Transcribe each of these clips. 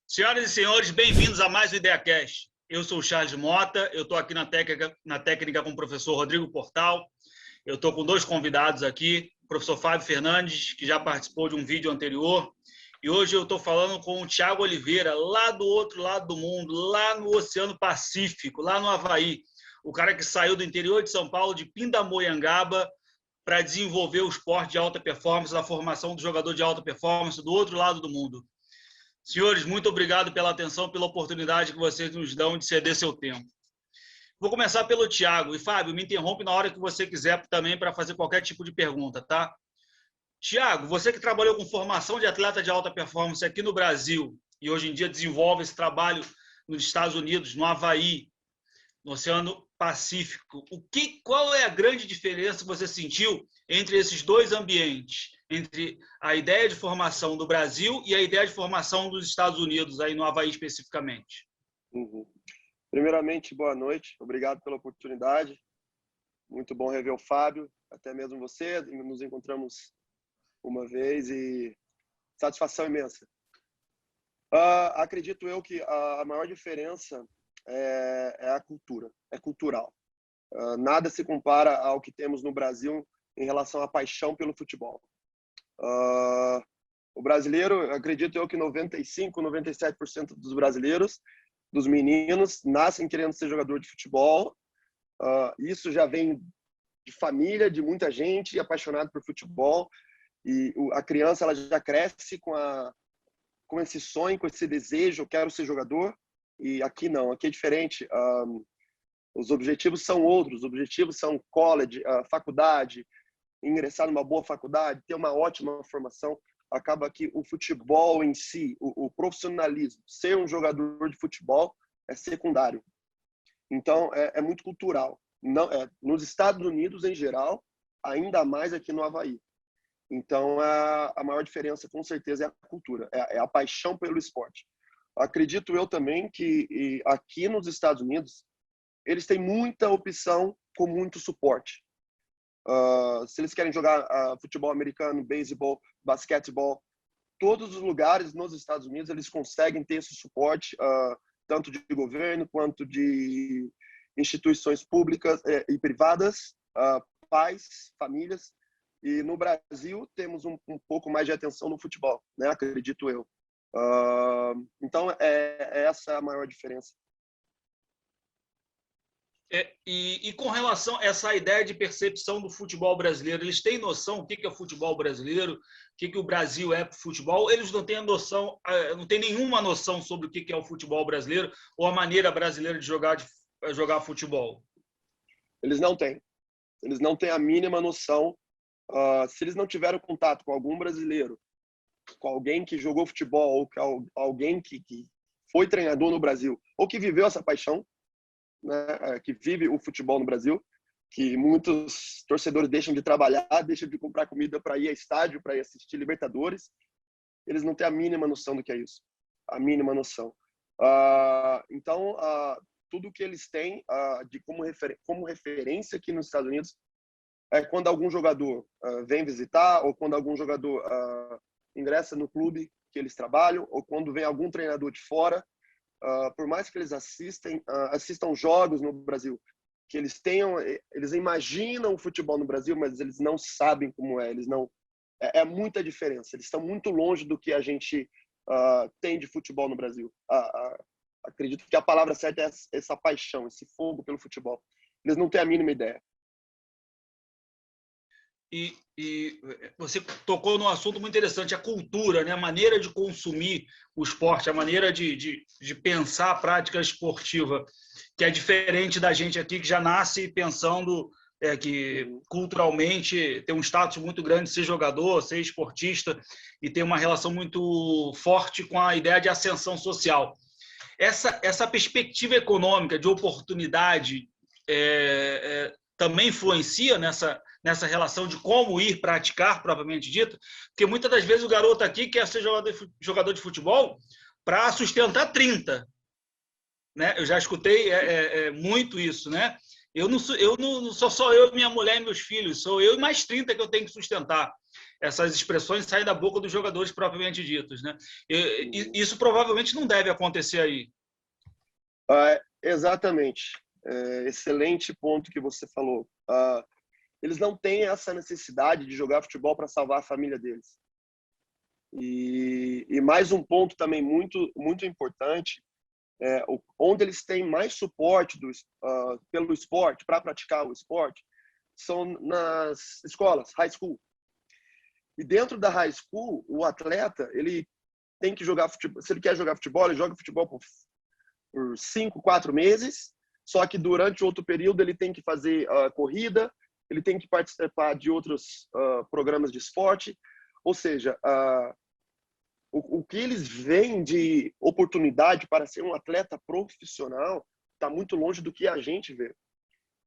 Senhoras e senhores, bem-vindos a mais um IdeaCast. Eu sou o Charles Mota, eu estou aqui na técnica com o professor Rodrigo Portal. Eu estou com dois convidados aqui, o professor Fábio Fernandes, que já participou de um vídeo anterior, e hoje eu estou falando com o Thiago Oliveira, lá do outro lado do mundo, lá no Oceano Pacífico, lá no Havaí. O cara que saiu do interior de São Paulo, de Pindamonhangaba, para desenvolver o esporte de alta performance, a formação do jogador de alta performance do outro lado do mundo. Senhores, muito obrigado pela atenção, pela oportunidade que vocês nos dão de ceder seu tempo. Vou começar pelo Thiago. E, Fábio, me interrompe na hora que você quiser também para fazer qualquer tipo de pergunta, tá? Thiago, você que trabalhou com formação de atleta de alta performance aqui no Brasil e hoje em dia desenvolve esse trabalho nos Estados Unidos, no Havaí, no Oceano Pacífico, qual é a grande diferença que você sentiu entre esses dois ambientes? Entre a ideia de formação do Brasil e a ideia de formação dos Estados Unidos, aí no Havaí especificamente. Primeiramente, boa noite. Obrigado pela oportunidade. Muito bom rever o Fábio, até mesmo você. Nos encontramos uma vez e satisfação imensa. Acredito eu que a maior diferença é a cultura, é cultural. Nada se compara ao que temos no Brasil em relação à paixão pelo futebol. O brasileiro, acredito eu que 95%, 97% dos brasileiros, dos meninos, nascem querendo ser jogador de futebol. Isso já vem de família, de muita gente apaixonada por futebol. E a criança ela já cresce com esse sonho, com esse desejo, eu quero ser jogador. E aqui não, aqui é diferente. Os objetivos são outros, os objetivos são college, faculdade, ingressar numa boa faculdade, ter uma ótima formação. Acaba que o futebol em si, o profissionalismo, ser um jogador de futebol é secundário. Então, é muito cultural. Não, nos Estados Unidos, em geral, ainda mais aqui no Havaí. Então, a maior diferença, com certeza, é a cultura, é a paixão pelo esporte. Acredito eu também que aqui nos Estados Unidos, eles têm muita opção com muito suporte. Se eles querem jogar futebol americano, beisebol, basquetebol, todos os lugares nos Estados Unidos eles conseguem ter esse suporte, tanto de governo quanto de instituições públicas e privadas, pais, famílias. E no Brasil temos um pouco mais de atenção no futebol, né? Acredito eu. Então é essa a maior diferença. E com relação a essa ideia de percepção do futebol brasileiro, eles têm noção do que é o futebol brasileiro, o que o Brasil é para o futebol? Eles não têm noção, não têm nenhuma noção sobre o que é o futebol brasileiro ou a maneira brasileira de jogar futebol? Eles não têm a mínima noção. Se eles não tiveram contato com algum brasileiro, com alguém que jogou futebol ou com alguém que foi treinador no Brasil ou que viveu essa paixão, né, que vive o futebol no Brasil, que muitos torcedores deixam de trabalhar, deixam de comprar comida para ir a estádio, para ir assistir Libertadores, eles não têm a mínima noção do que é isso, a mínima noção. Então, tudo que eles têm de como referência aqui nos Estados Unidos é quando algum jogador vem visitar ou quando algum jogador ingressa no clube que eles trabalham ou quando vem algum treinador de fora. Por mais que eles assistam jogos no Brasil, que eles imaginam o futebol no Brasil, mas eles não sabem como é, é muita diferença. Eles estão muito longe do que a gente tem de futebol no Brasil. Acredito que a palavra certa é essa paixão, esse fogo pelo futebol. Eles não têm a mínima ideia. E você tocou num assunto muito interessante, a cultura, né? A maneira de consumir o esporte, a maneira de pensar a prática esportiva, que é diferente da gente aqui, que já nasce pensando que culturalmente tem um status muito grande de ser jogador, ser esportista, e tem uma relação muito forte com a ideia de ascensão social. Essa perspectiva econômica de oportunidade também influencia nessa relação de como ir praticar, propriamente dito, porque muitas das vezes o garoto aqui quer ser jogador de futebol para sustentar 30. Né? Eu já escutei muito isso. Né? Eu não sou só eu, minha mulher e meus filhos, sou eu e mais 30 que eu tenho que sustentar. essas expressões saem da boca dos jogadores propriamente ditos, né? Isso provavelmente não deve acontecer aí. Exatamente. Excelente ponto que você falou. Eles não têm essa necessidade de jogar futebol para salvar a família deles. E mais um ponto também muito, muito importante, onde eles têm mais suporte pelo esporte, para praticar o esporte, são nas escolas, high school. E dentro da high school, o atleta, ele tem que jogar futebol. Se ele quer jogar futebol, ele joga futebol por 5, 4 meses, só que durante outro período ele tem que fazer corrida, ele tem que participar de outros programas de esporte, ou seja, o que eles veem de oportunidade para ser um atleta profissional está muito longe do que a gente vê,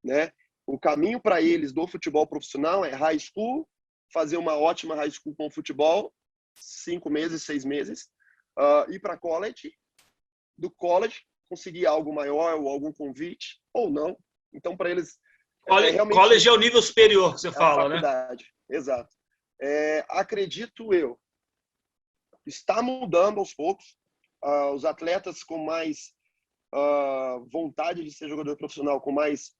né? O caminho para eles do futebol profissional é high school, fazer uma ótima high school com futebol, 5 meses, 6 meses, ir para college, do college conseguir algo maior ou algum convite, ou não. Então, para eles... realmente college é o nível superior que você fala, faculdade, né? Exato. Acredito eu, está mudando aos poucos. Os atletas com mais vontade de ser jogador profissional, com mais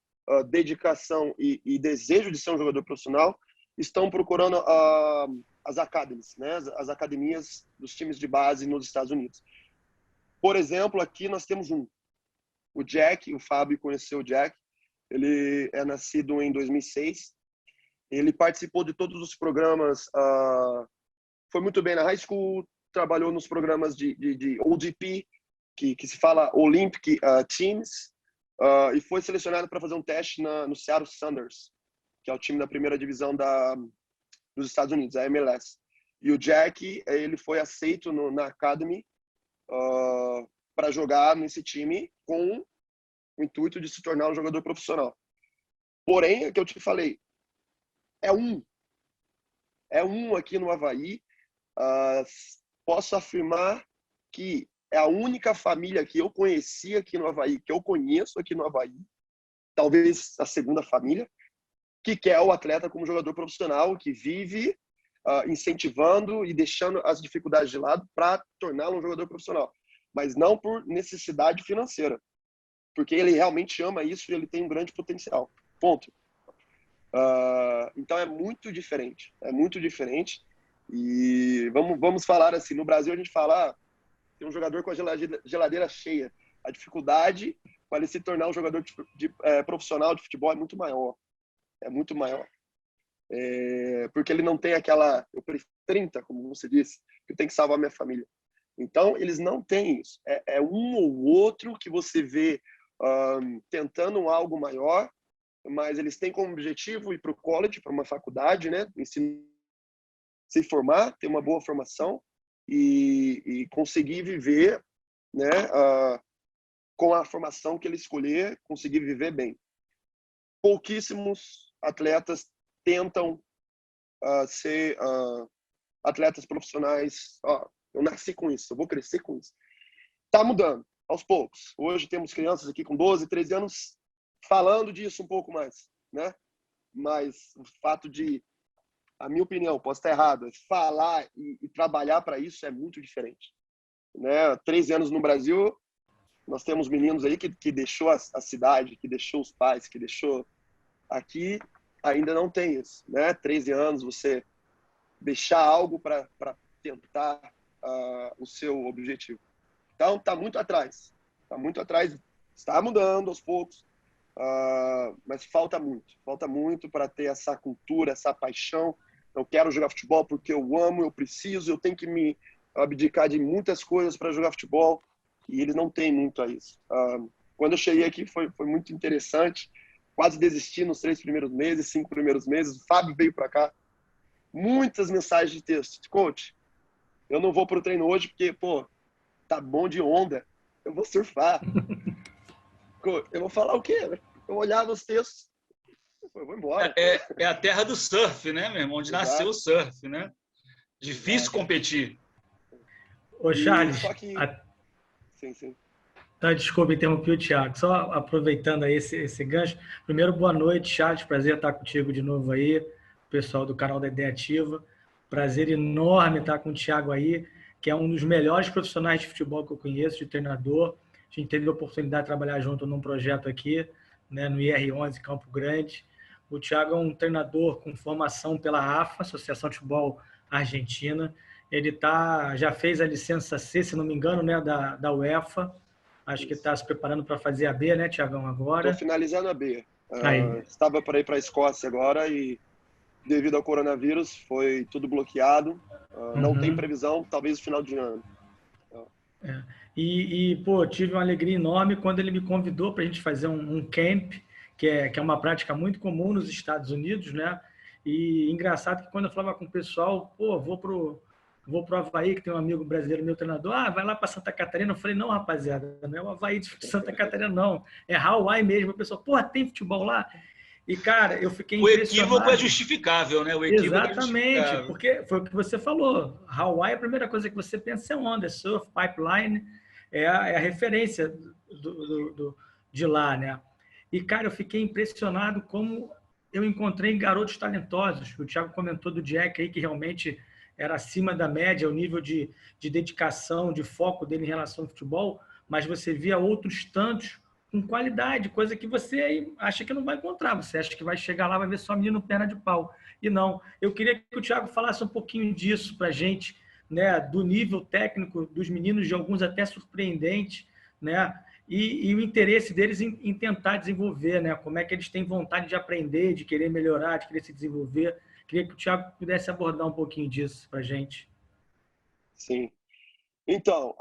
dedicação e desejo de ser um jogador profissional, estão procurando as academies, né? As academias dos times de base nos Estados Unidos. Por exemplo, aqui nós temos o Jack, o Fábio conheceu o Jack, ele é nascido em 2006, ele participou de todos os programas, foi muito bem na high school, trabalhou nos programas de ODP, que se fala Olympic Teams, e foi selecionado para fazer um teste no Seattle Sounders, que é o time da primeira divisão dos Estados Unidos, a MLS. E o Jack, ele foi aceito na Academy para jogar nesse time com o intuito de se tornar um jogador profissional. Porém, é o que eu te falei, é um aqui no Avaí. Posso afirmar que é a única família que eu conheci aqui no Avaí, que eu conheço aqui no Avaí, talvez a segunda família, que quer o atleta como jogador profissional, que vive incentivando e deixando as dificuldades de lado para torná-lo um jogador profissional. Mas não por necessidade financeira, porque ele realmente ama isso e ele tem um grande potencial. Ponto. Então é muito diferente. E vamos falar assim, no Brasil a gente fala, tem um jogador com a geladeira cheia. A dificuldade para ele se tornar um jogador profissional de futebol é muito maior. Porque ele não tem aquela... Eu prefiro 30, como você disse, eu tenho que salvar minha família. Então, eles não têm isso. É um ou outro que você vê tentando algo maior, mas eles têm como objetivo ir para o college, para uma faculdade, né? Se formar, ter uma boa formação e conseguir viver, né? Com a formação que ele escolher, conseguir viver bem. Pouquíssimos atletas tentam ser atletas profissionais. Eu nasci com isso, eu vou crescer com isso. Está mudando, aos poucos. Hoje temos crianças aqui com 12, 13 anos falando disso um pouco mais, né? Mas o fato de, a minha opinião, posso estar errado, falar e trabalhar para isso é muito diferente. Né? 13 anos no Brasil, nós temos meninos aí que deixou a cidade, que deixou os pais, que deixou... Aqui ainda não tem isso, né? 13 anos, você deixar algo para tentar o seu objetivo. Então, está muito atrás. Está mudando aos poucos, mas falta muito para ter essa cultura, essa paixão. Eu quero jogar futebol porque eu amo, eu preciso, eu tenho que me abdicar de muitas coisas para jogar futebol, e eles não têm muito a isso. Quando eu cheguei aqui foi muito interessante, quase desisti nos 5 primeiros meses. O Fábio veio para cá, muitas mensagens de texto: coach, eu não vou para o treino hoje porque, tá bom de onda, eu vou surfar. Eu vou falar o quê? Eu olhava os textos, eu vou embora. É a terra do surf, né, meu irmão? Onde Exato. Nasceu o surf, né? Difícil competir. Ô, Charles, Sim. Tá, desculpa interromper o Thiago. Só aproveitando aí esse gancho. Primeiro, boa noite, Charles. Prazer estar contigo de novo aí, pessoal do canal da Ideia Ativa. Prazer enorme estar com o Thiago aí, que é um dos melhores profissionais de futebol que eu conheço, de treinador. A gente teve a oportunidade de trabalhar junto num projeto aqui, né, no IR11 Campo Grande. O Thiago é um treinador com formação pela AFA, Associação de Futebol Argentina. Ele já fez a licença C, se não me engano, né, da UEFA. Acho que está se preparando para fazer a B, né, Thiagão, agora? Estou finalizando a B. Aí. Estava para ir para a Escócia agora e, devido ao coronavírus, foi tudo bloqueado. Não tem previsão, talvez no final de ano. Pô, tive uma alegria enorme quando ele me convidou para a gente fazer um camp, que é uma prática muito comum nos Estados Unidos, né? E engraçado que quando eu falava com o pessoal, pô, vou pro Havaí, que tem um amigo brasileiro, meu treinador, vai lá para Santa Catarina. Eu falei, não, rapaziada, não é o Havaí de Santa Catarina, não. É Hawaii mesmo. O pessoal, porra, tem futebol lá? E, cara, eu fiquei impressionado. O equívoco é justificável, né? Exatamente, porque foi o que você falou. Hawaii, a primeira coisa que você pensa é onda, surf, pipeline, é a referência de lá, né? E, cara, eu fiquei impressionado como eu encontrei garotos talentosos. O Thiago comentou do Jack aí, que realmente era acima da média, o nível de dedicação, de foco dele em relação ao futebol, mas você via outros tantos com qualidade, coisa que você acha que não vai encontrar. Você acha que vai chegar lá, vai ver só menino perna de pau. E não. Eu queria que o Thiago falasse um pouquinho disso para a gente, né, do nível técnico dos meninos, de alguns até surpreendentes, né, e o interesse deles em tentar desenvolver, né, como é que eles têm vontade de aprender, de querer melhorar, de querer se desenvolver. Queria que o Thiago pudesse abordar um pouquinho disso para a gente. Sim. Então,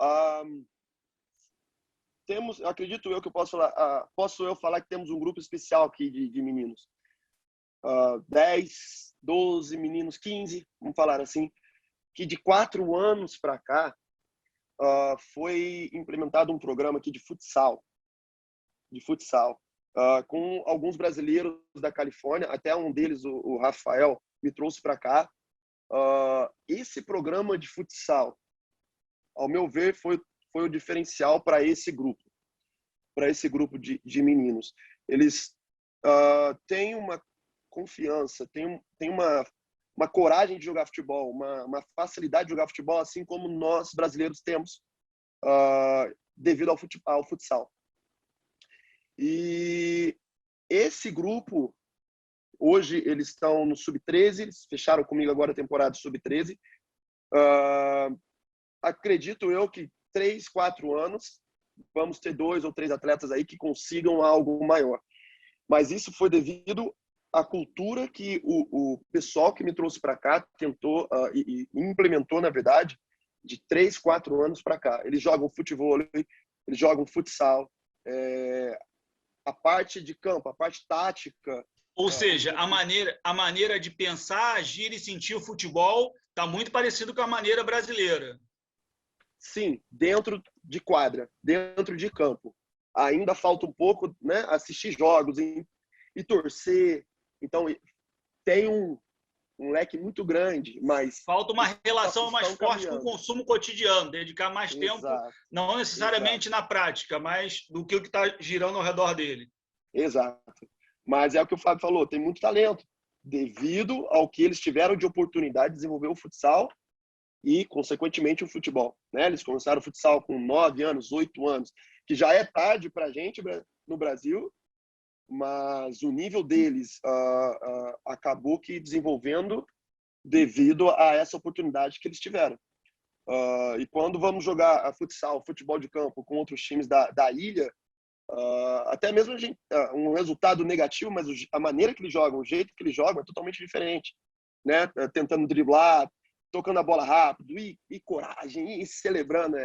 acredito eu que eu posso falar que temos um grupo especial aqui de meninos. 10, 12 meninos, 15, vamos falar assim, que de 4 anos para cá foi implementado um programa aqui de futsal, com alguns brasileiros da Califórnia, até um deles, o Rafael, me trouxe para cá. Esse programa de futsal, ao meu ver, foi o diferencial para esse grupo de meninos. Eles têm uma confiança, têm uma coragem de jogar futebol, uma facilidade de jogar futebol, assim como nós brasileiros temos, devido ao futsal. E esse grupo, hoje eles estão no Sub-13, eles fecharam comigo agora a temporada Sub-13. Acredito eu que 3, 4 anos vamos ter 2 ou 3 atletas aí que consigam algo maior. Mas isso foi devido à cultura que o pessoal que me trouxe para cá tentou e implementou, na verdade, de 3, 4 anos para cá. Eles jogam futevôlei, eles jogam futsal, a parte de campo, a parte tática. Ou seja, a maneira de pensar, agir e sentir o futebol está muito parecido com a maneira brasileira. Sim, dentro de quadra, dentro de campo. Ainda falta um pouco, né, assistir jogos e torcer. Então, tem um leque muito grande, mas... Falta uma relação mais forte com o consumo cotidiano, dedicar mais tempo, não necessariamente na prática, mas do que o que está girando ao redor dele. Exato. Mas é o que o Fábio falou, tem muito talento, devido ao que eles tiveram de oportunidade de desenvolver o futsal e, consequentemente, o futebol. Né? Eles começaram o futsal com 9 anos, 8 anos, que já é tarde para a gente no Brasil, mas o nível deles acabou que desenvolvendo devido a essa oportunidade que eles tiveram. E quando vamos jogar futsal, futebol de campo com outros times da ilha, até mesmo um resultado negativo, mas a maneira que eles jogam, o jeito que eles jogam é totalmente diferente, né? Tentando driblar, tocando a bola rápido, e coragem, e celebrando,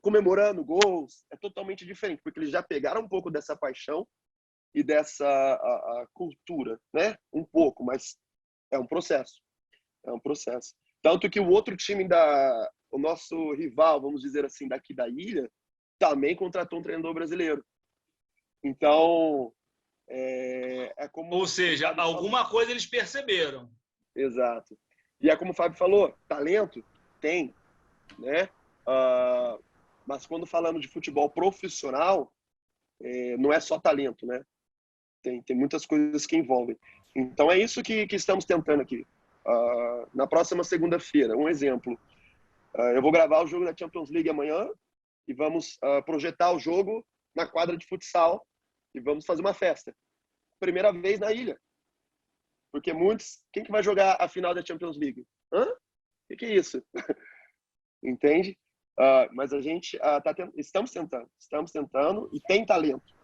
comemorando gols, é totalmente diferente, porque eles já pegaram um pouco dessa paixão e dessa cultura, né? Um pouco, mas é um processo. Tanto que o outro time o nosso rival, vamos dizer assim, daqui da ilha, também contratou um treinador brasileiro. Então, é como... Ou seja, alguma coisa eles perceberam. Exato. E é como o Fábio falou, talento tem, né? Mas quando falamos de futebol profissional, não é só talento, né? Tem muitas coisas que envolvem. Então, é isso que estamos tentando aqui. Na próxima segunda-feira, um exemplo, eu vou gravar o jogo da Champions League amanhã e vamos projetar o jogo na quadra de futsal e vamos fazer uma festa. Primeira vez na ilha. Porque quem que vai jogar a final da Champions League? Hã? O que é isso? Entende? Mas a gente estamos tentando e tem talento.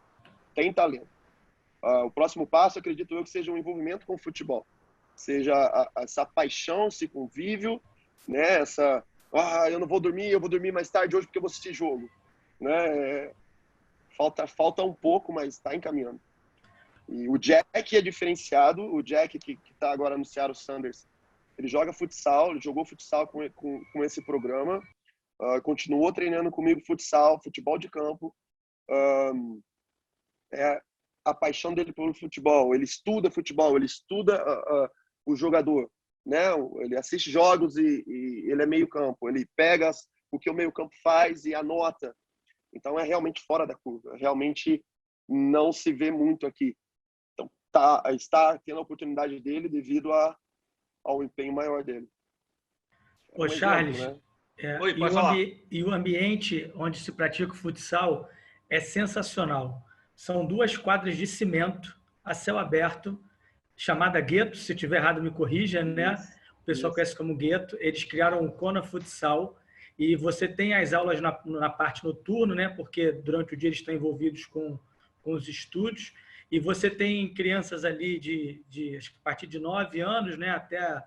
Tem talento. O próximo passo, acredito eu, que seja um envolvimento com o futebol. Seja essa paixão, esse convívio, né? Eu não vou dormir, eu vou dormir mais tarde hoje porque eu vou assistir jogo. Né? Falta um pouco, mas está encaminhando. E o Jack é diferenciado. O Jack, que está agora no Seattle Sounders, ele joga futsal, ele jogou futsal com esse programa. Continuou treinando comigo futsal, futebol de campo. A paixão dele pelo futebol. Ele estuda futebol, ele estuda o jogador. Né? Ele assiste jogos e ele é meio campo. Ele pega o que o meio campo faz e anota. Então é realmente fora da curva. Realmente não se vê muito aqui. Então está tendo a oportunidade dele devido ao empenho maior dele. Ô, Charles, exemplo, né? Oi, pode falar. E o ambiente onde se pratica o futsal é sensacional. São 2 quadras de cimento a céu aberto, chamada gueto, se estiver errado me corrija, né? O pessoal conhece como gueto. Eles criaram o Kona Futsal e você tem as aulas na parte noturna, né? Porque durante o dia eles estão envolvidos com os estudos. E você tem crianças ali acho que a partir de 9 anos, né? Até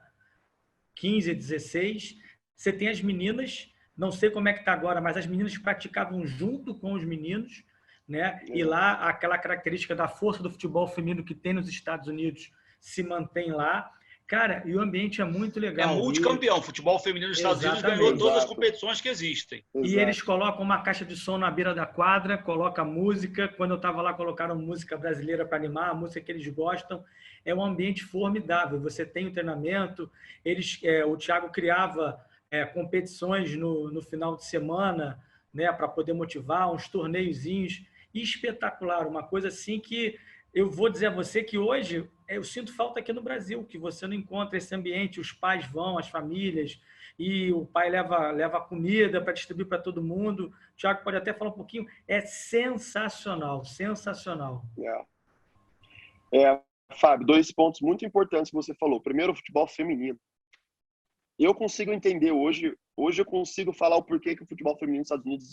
15, 16. Você tem as meninas, não sei como é que está agora, mas as meninas praticavam junto com os meninos, né? E lá aquela característica da força do futebol feminino que tem nos Estados Unidos se mantém lá. Cara, e o ambiente é muito legal. É multicampeão. Futebol feminino dos Estados Unidos ganhou todas as competições que existem. E eles colocam uma caixa de som na beira da quadra, colocam música. Quando eu estava lá, colocaram música brasileira para animar, a música que eles gostam. É um ambiente formidável. Você tem o treinamento. O Thiago criava competições no final de semana, né, para poder motivar, uns torneiozinhos. Espetacular, uma coisa assim que eu vou dizer a você que hoje eu sinto falta aqui no Brasil, que você não encontra esse ambiente, os pais vão, as famílias, e o pai leva comida para distribuir para todo mundo. O Thiago pode até falar um pouquinho. É sensacional, sensacional. Fábio, 2 pontos muito importantes que você falou. Primeiro, o futebol feminino. Eu consigo entender hoje eu consigo falar o porquê que o futebol feminino nos Estados Unidos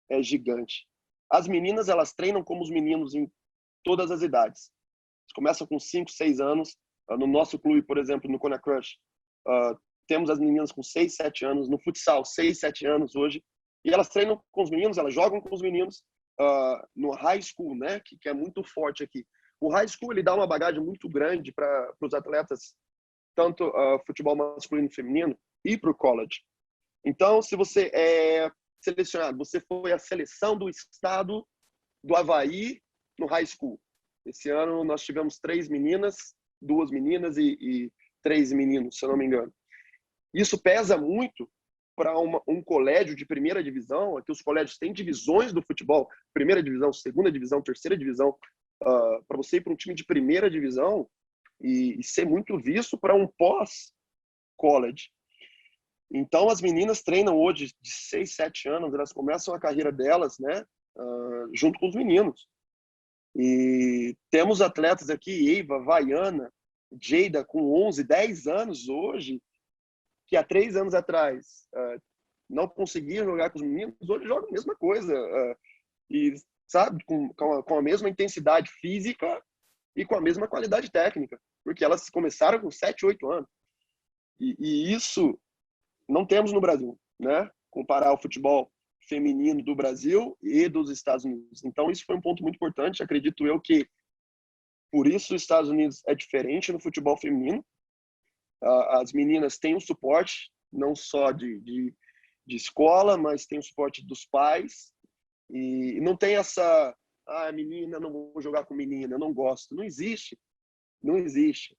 é gigante. As meninas, elas treinam como os meninos em todas as idades. Começam com 5, 6 anos. No nosso clube, por exemplo, no Kona Crush, temos as meninas com 6, 7 anos. No futsal, 6, 7 anos hoje. E elas treinam com os meninos, elas jogam com os meninos no high school, né? Que é muito forte aqui. O high school, ele dá uma bagagem muito grande para os atletas, tanto futebol masculino e feminino, e para o college. Então, se você é selecionado, você foi a seleção do estado do Havaí no high school. Esse ano nós tivemos 3 meninas, 2 meninas e 3 meninos, se eu não me engano. Isso pesa muito para um colégio de primeira divisão. Aqui os colégios têm divisões do futebol, primeira divisão, segunda divisão, terceira divisão. Para você ir para um time de primeira divisão e ser muito visto para um pós-college. Então, as meninas treinam hoje de 6, 7 anos, elas começam a carreira delas, né, junto com os meninos. E temos atletas aqui, Eva, Vaiana, Jada, com 11, 10 anos hoje, que há 3 anos atrás não conseguiam jogar com os meninos, hoje jogam a mesma coisa. E, sabe, com a mesma intensidade física e com a mesma qualidade técnica, porque elas começaram com 7, 8 anos. E isso não temos no Brasil, né? Comparar o futebol feminino do Brasil e dos Estados Unidos. Então, isso foi um ponto muito importante. Acredito eu que, por isso, os Estados Unidos é diferente no futebol feminino. As meninas têm um suporte, não só de escola, mas tem o suporte dos pais. E não tem essa, menina, não vou jogar com menina, não gosto. Não existe. Não existe.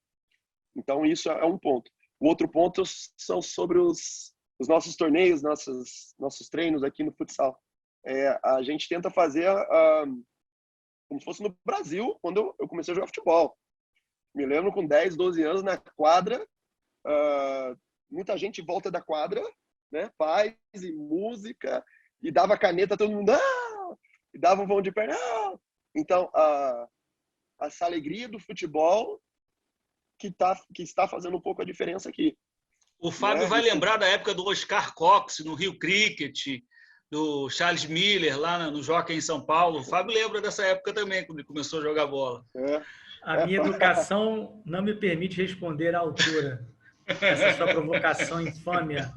Então, isso é um ponto. O outro ponto são sobre os nossos torneios, nossos treinos aqui no futsal. A gente tenta fazer como se fosse no Brasil, quando eu comecei a jogar futebol. Me lembro com 10, 12 anos na quadra, muita gente em volta da quadra, né? Paz e música, e dava caneta, todo mundo, não! E dava um vão de perna, não! Então, essa alegria do futebol que está fazendo um pouco a diferença aqui. O Fábio vai lembrar da época do Oscar Cox, no Rio Cricket, do Charles Miller, lá no Jockey em São Paulo. O Fábio lembra dessa época também, quando ele começou a jogar bola. A minha educação não me permite responder à altura. Essa sua provocação infâmia.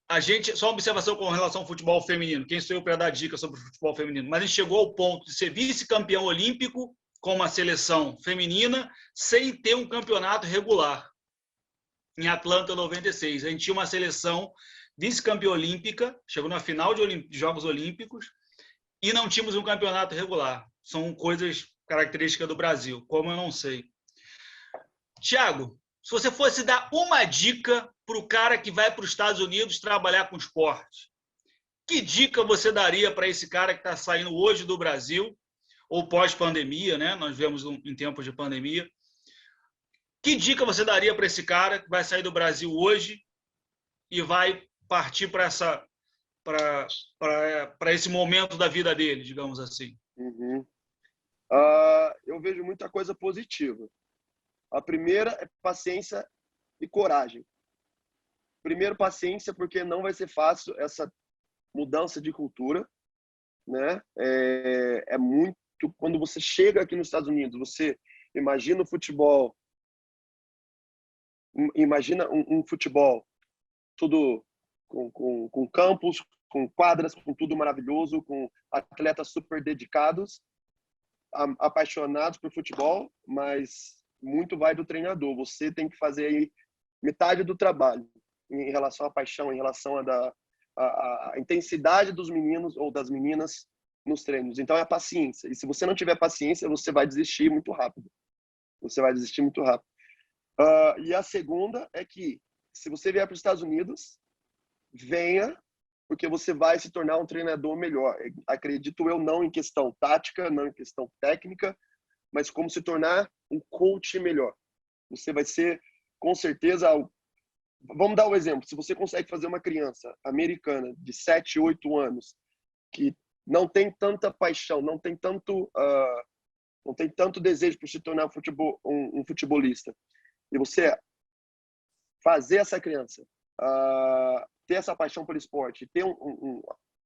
A gente, só uma observação com relação ao futebol feminino. Quem sou eu para dar dica sobre o futebol feminino? Mas a gente chegou ao ponto de ser vice-campeão olímpico com uma seleção feminina sem ter um campeonato regular. Em Atlanta, 96. A gente tinha uma seleção vice-campeã olímpica, chegou na final de Jogos Olímpicos, e não tínhamos um campeonato regular. São coisas características do Brasil, como eu não sei. Thiago, se você fosse dar uma dica para o cara que vai para os Estados Unidos trabalhar com esporte, que dica você daria para esse cara que está saindo hoje do Brasil, ou pós-pandemia, né? Nós vemos em tempos de pandemia. Que dica você daria para esse cara que vai sair do Brasil hoje e vai partir para esse momento da vida dele, digamos assim? Eu vejo muita coisa positiva. A primeira é paciência e coragem. Primeiro, paciência, porque não vai ser fácil essa mudança de cultura, né? É muito... Quando você chega aqui nos Estados Unidos, você imagina o futebol, imagina um futebol tudo com campos, com quadras, com tudo maravilhoso, com atletas super dedicados, apaixonados por futebol, mas muito vai do treinador. Você tem que fazer aí metade do trabalho em relação à paixão, em relação à intensidade dos meninos ou das meninas nos treinos. Então, é a paciência. E se você não tiver paciência, você vai desistir muito rápido. Você vai desistir muito rápido. E a segunda é que, se você vier para os Estados Unidos, venha, porque você vai se tornar um treinador melhor. Acredito eu, não em questão tática, não em questão técnica, mas como se tornar um coach melhor. Você vai ser, com certeza... Vamos dar um exemplo. Se você consegue fazer uma criança americana de 7, 8 anos, que não tem tanta paixão, não tem tanto desejo por se tornar um futebolista, e você fazer essa criança ter essa paixão pelo esporte, ter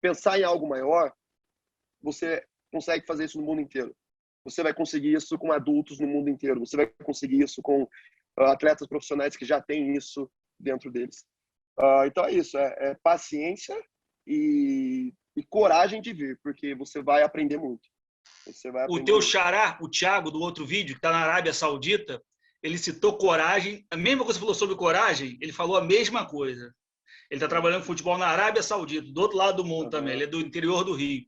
pensar em algo maior, você consegue fazer isso no mundo inteiro. Você vai conseguir isso com adultos no mundo inteiro. Você vai conseguir isso com atletas profissionais que já têm isso dentro deles. Então é isso, é paciência e coragem de vir, porque você vai aprender muito. O teu xará, o Thiago, do outro vídeo, que está na Arábia Saudita, ele citou coragem. A mesma coisa que você falou sobre coragem, ele falou a mesma coisa. Ele está trabalhando com futebol na Arábia Saudita, do outro lado do mundo também. Ele é do interior do Rio.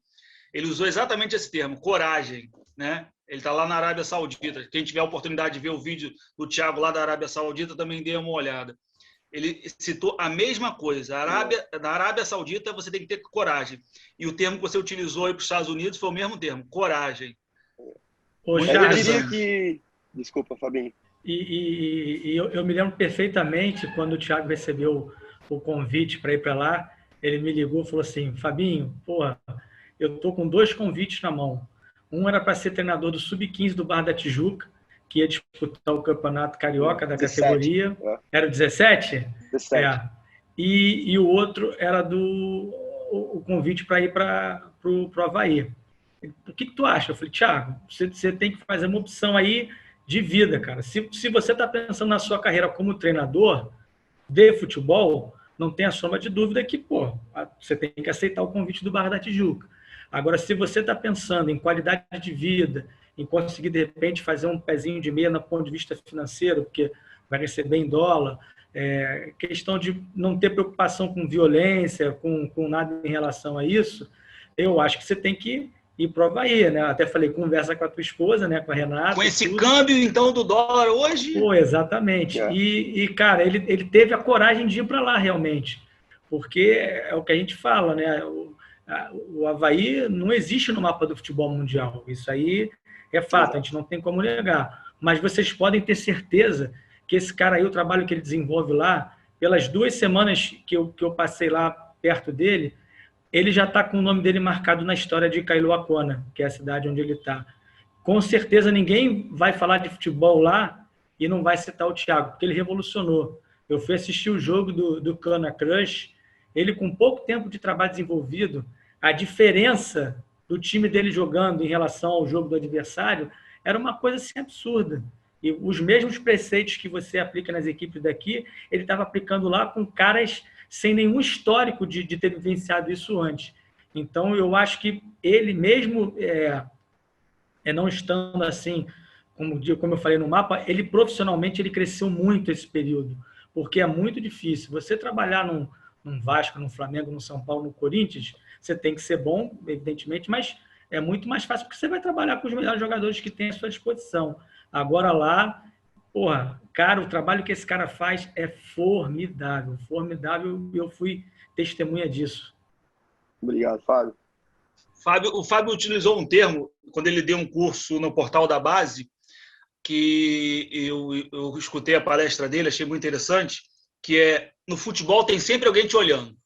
Ele usou exatamente esse termo, coragem, né? Ele está lá na Arábia Saudita. Quem tiver a oportunidade de ver o vídeo do Thiago lá da Arábia Saudita, também dê uma olhada. Ele citou a mesma coisa. Na Arábia Saudita, você tem que ter coragem. E o termo que você utilizou aí para os Estados Unidos foi o mesmo termo, coragem. Eu diria que... Desculpa, Fabinho. E eu me lembro perfeitamente quando o Thiago recebeu o convite para ir para lá, ele me ligou e falou assim: Fabinho, porra, eu tô com 2 convites na mão. Um era para ser treinador do Sub-15 do Barra da Tijuca, que ia disputar o Campeonato Carioca da 17, categoria. Era o 17? 17. E o outro era o convite para ir para o Avaí. O que tu acha? Eu falei: Thiago, você tem que fazer uma opção aí de vida, cara. Se você está pensando na sua carreira como treinador de futebol, não tem a sombra de dúvida que, pô, você tem que aceitar o convite do Barra da Tijuca. Agora, se você está pensando em qualidade de vida, em conseguir, de repente, fazer um pezinho de meia no ponto de vista financeiro, porque vai receber em dólar, questão de não ter preocupação com violência, com nada em relação a isso, eu acho que você tem que ir para o Avaí, né? Até falei, conversa com a tua esposa, né? Com a Renata. Com esse câmbio, então, do dólar hoje? Pô, exatamente. Cara, ele teve a coragem de ir para lá, realmente. Porque é o que a gente fala, né? O Avaí não existe no mapa do futebol mundial. Isso aí É fato, a gente não tem como negar. Mas vocês podem ter certeza que esse cara aí, o trabalho que ele desenvolve lá, pelas 2 semanas que eu passei lá perto dele, ele já está com o nome dele marcado na história de Kailuakona, que é a cidade onde ele está. Com certeza ninguém vai falar de futebol lá e não vai citar o Thiago, porque ele revolucionou. Eu fui assistir o jogo do Cana Crush, ele com pouco tempo de trabalho desenvolvido, a diferença do time dele jogando em relação ao jogo do adversário era uma coisa assim absurda. E os mesmos preceitos que você aplica nas equipes daqui, ele estava aplicando lá com caras sem nenhum histórico de ter vivenciado isso antes. Então, eu acho que ele mesmo, não estando assim, como eu falei no mapa, ele profissionalmente ele cresceu muito esse período, porque é muito difícil. Você trabalhar num Vasco, num Flamengo, no São Paulo, no Corinthians, você tem que ser bom, evidentemente, mas é muito mais fácil, porque você vai trabalhar com os melhores jogadores que tem à sua disposição. Agora lá, porra, cara, o trabalho que esse cara faz é formidável, formidável, e eu fui testemunha disso. Obrigado, Fábio. O Fábio utilizou um termo, quando ele deu um curso no Portal da Base, que eu escutei a palestra dele, achei muito interessante, que é, no futebol tem sempre alguém te olhando.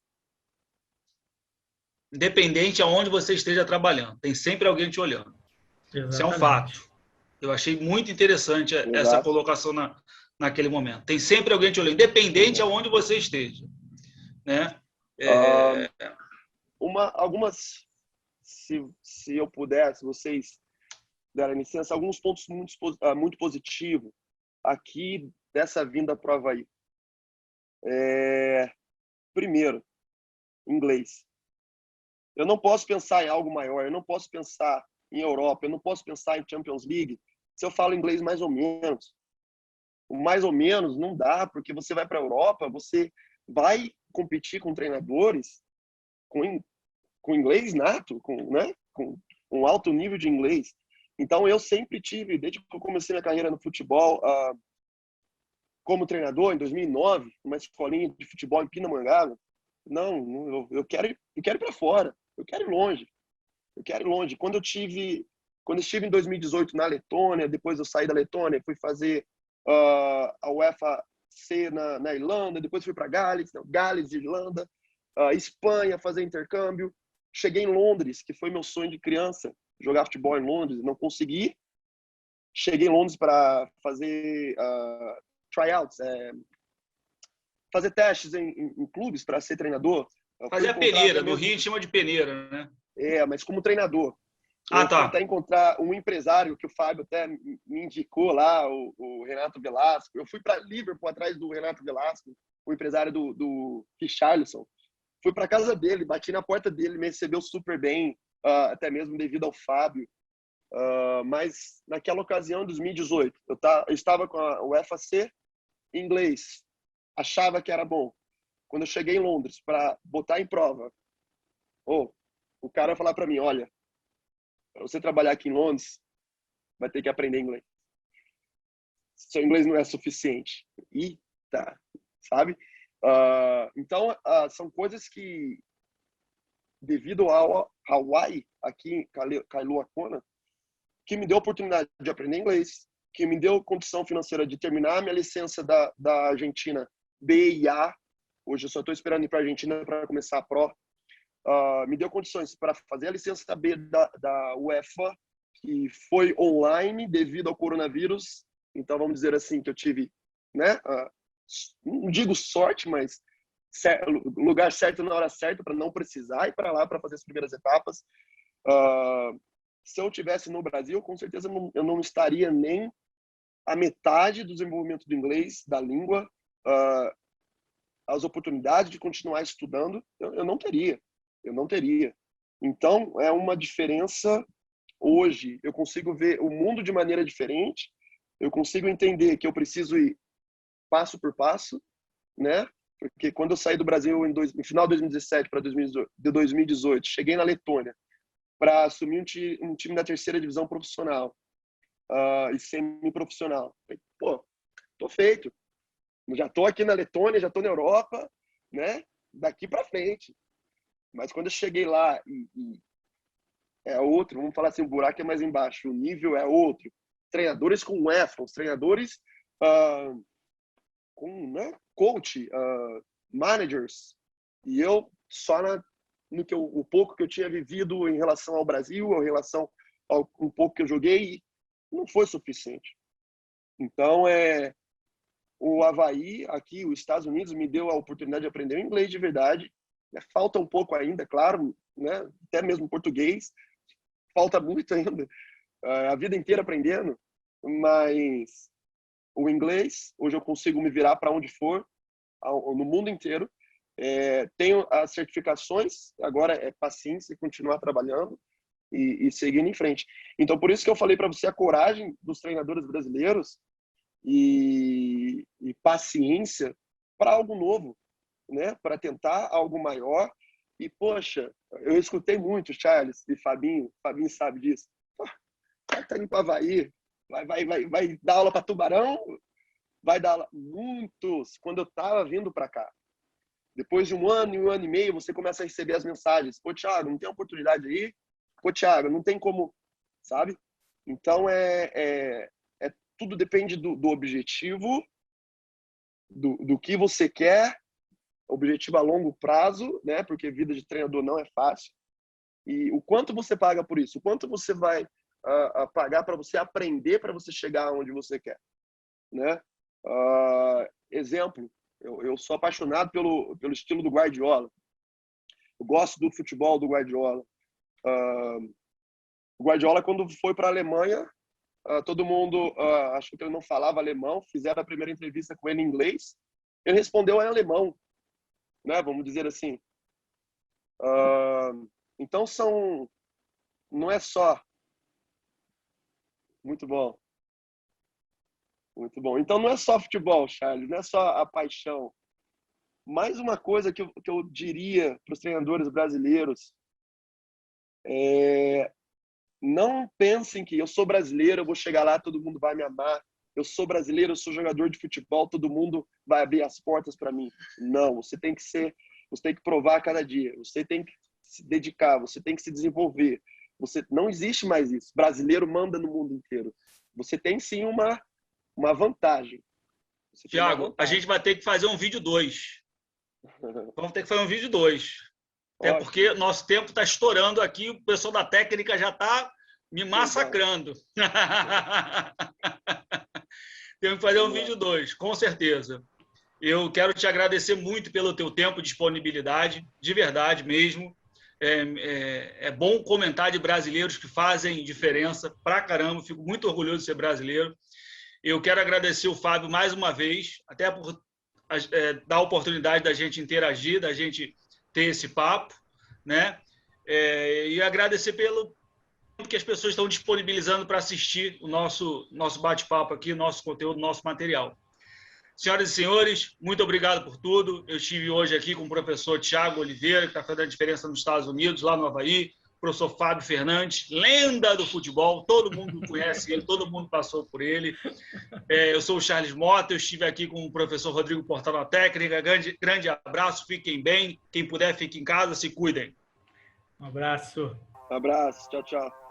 Independente aonde você esteja trabalhando, tem sempre alguém te olhando. Exatamente. Isso é um fato. Eu achei muito interessante essa colocação naquele momento. Tem sempre alguém te olhando, independente aonde você esteja. Né? Algumas, se eu puder, se vocês derem licença, alguns pontos muito positivos aqui dessa vinda para o Avaí. Primeiro, inglês. Eu não posso pensar em algo maior, eu não posso pensar em Europa, eu não posso pensar em Champions League se eu falo inglês mais ou menos. O mais ou menos não dá, porque você vai para a Europa, você vai competir com treinadores com inglês nato, com um alto nível de inglês. Então, eu sempre tive, desde que eu comecei minha carreira no futebol, como treinador, em 2009, numa escolinha de futebol em Pindamonhangaba, eu quero ir para fora, eu quero ir longe. Quando eu estive em 2018 na Letônia, depois eu saí da Letônia, fui fazer a UEFA C na Irlanda, depois fui para Gales, Irlanda, Espanha, fazer intercâmbio. Cheguei em Londres, que foi meu sonho de criança, jogar futebol em Londres, não consegui. Cheguei em Londres para fazer tryouts, fazer testes em clubes para ser treinador. Fazer a peneira, no Rio a gente chama de peneira, né? Mas como treinador. Tá. Fui até encontrar um empresário que o Fábio até me indicou lá, o Renato Velasco. Eu fui para Liverpool atrás do Renato Velasco, o empresário do Richarlison. Fui para casa dele, bati na porta dele, me recebeu super bem, até mesmo devido ao Fábio. Mas naquela ocasião, em 2018, eu estava com a UEFA C em inglês, achava que era bom. Quando eu cheguei em Londres para botar em prova, o cara vai falar para mim, olha, para você trabalhar aqui em Londres, vai ter que aprender inglês. Seu inglês não é suficiente. Sabe? Então, são coisas que, devido ao Hawaii, aqui em Kailuakona, que me deu a oportunidade de aprender inglês, que me deu condição financeira de terminar a minha licença da Argentina B e A. Hoje eu só estou esperando ir para a Argentina para começar a Pro. Me deu condições para fazer a licença B da UEFA, que foi online devido ao coronavírus. Então, vamos dizer assim, que eu tive, não digo sorte, mas lugar certo na hora certa para não precisar ir para lá para fazer as primeiras etapas. Se eu tivesse no Brasil, com certeza eu não estaria nem a metade do desenvolvimento do inglês, da língua, as oportunidades de continuar estudando, eu não teria. Então, é uma diferença. Hoje, eu consigo ver o mundo de maneira diferente, eu consigo entender que eu preciso ir passo por passo, né? Porque quando eu saí do Brasil no final de 2017 para 2018, cheguei na Letônia para assumir um time da terceira divisão profissional e semi-profissional. Tô feito. Já tô aqui na Letônia, já tô na Europa, né? Daqui para frente. Mas quando eu cheguei lá é outro. Vamos falar assim, o buraco é mais embaixo, o nível é outro. Treinadores com EFA, treinadores com, né, coach, managers. E eu só no que o pouco que eu tinha vivido em relação ao Brasil, em relação ao um pouco que eu joguei, não foi suficiente. Então, o Avaí, aqui, os Estados Unidos, me deu a oportunidade de aprender inglês de verdade. Falta um pouco ainda, claro, né? Até mesmo português. Falta muito ainda. A vida inteira aprendendo. Mas o inglês, hoje eu consigo me virar para onde for, no mundo inteiro. Tenho as certificações, agora é paciência e continuar trabalhando e seguindo em frente. Então, por isso que eu falei para você a coragem dos treinadores brasileiros e paciência para algo novo, né? Para tentar algo maior. E, poxa, eu escutei muito, Charles e Fabinho sabe disso. Vai estar indo para o Avaí, vai dar aula para Tubarão, vai dar aula. Muitos, quando eu estava vindo para cá. Depois de um ano e meio, você começa a receber as mensagens. Pô, Thiago, não tem oportunidade aí? Pô, Thiago, não tem como, sabe? Então, tudo depende do objetivo, do que você quer, objetivo a longo prazo, né? Porque vida de treinador não é fácil. E o quanto você paga por isso? O quanto você vai pagar para você aprender, para você chegar onde você quer, né? Exemplo, eu sou apaixonado pelo estilo do Guardiola. Eu gosto do futebol do Guardiola. O Guardiola, quando foi para a Alemanha, todo mundo achou que ele não falava alemão. Fizeram a primeira entrevista com ele em inglês. Ele respondeu em alemão, né? Vamos dizer assim. Então, não é só... Muito bom. Muito bom. Então, não é só futebol, Charles, não é só a paixão. Mais uma coisa que eu diria para os treinadores brasileiros não pensem que eu sou brasileiro, eu vou chegar lá, todo mundo vai me amar. Eu sou brasileiro, eu sou jogador de futebol, todo mundo vai abrir as portas para mim. Não, você tem que provar a cada dia. Você tem que se dedicar, você tem que se desenvolver. Não existe mais isso. Brasileiro manda no mundo inteiro. Você tem sim uma vantagem. Thiago, a gente vai ter que fazer um vídeo 2. Vamos ter que fazer um vídeo 2. Até porque nosso tempo está estourando aqui, o pessoal da técnica já está me massacrando. Temos que fazer um vídeo 2, com certeza. Eu quero te agradecer muito pelo teu tempo e disponibilidade, de verdade mesmo. É bom comentar de brasileiros que fazem diferença pra caramba. Fico muito orgulhoso de ser brasileiro. Eu quero agradecer o Fábio mais uma vez, até por dar a oportunidade da gente interagir, da gente ter esse papo, né? E agradecer pelo tempo que as pessoas estão disponibilizando para assistir o nosso bate-papo aqui, nosso conteúdo, nosso material. Senhoras e senhores, muito obrigado por tudo. Eu estive hoje aqui com o professor Thiago Oliveira, que está fazendo a diferença nos Estados Unidos, lá no Avaí, o professor Fábio Fernandes, lenda do futebol, todo mundo conhece ele, todo mundo passou por ele. Eu sou o Charles Mota, eu estive aqui com o professor Rodrigo Portal na técnica. Grande abraço, fiquem bem. Quem puder, fique em casa, se cuidem. Um abraço. Um abraço, tchau, tchau.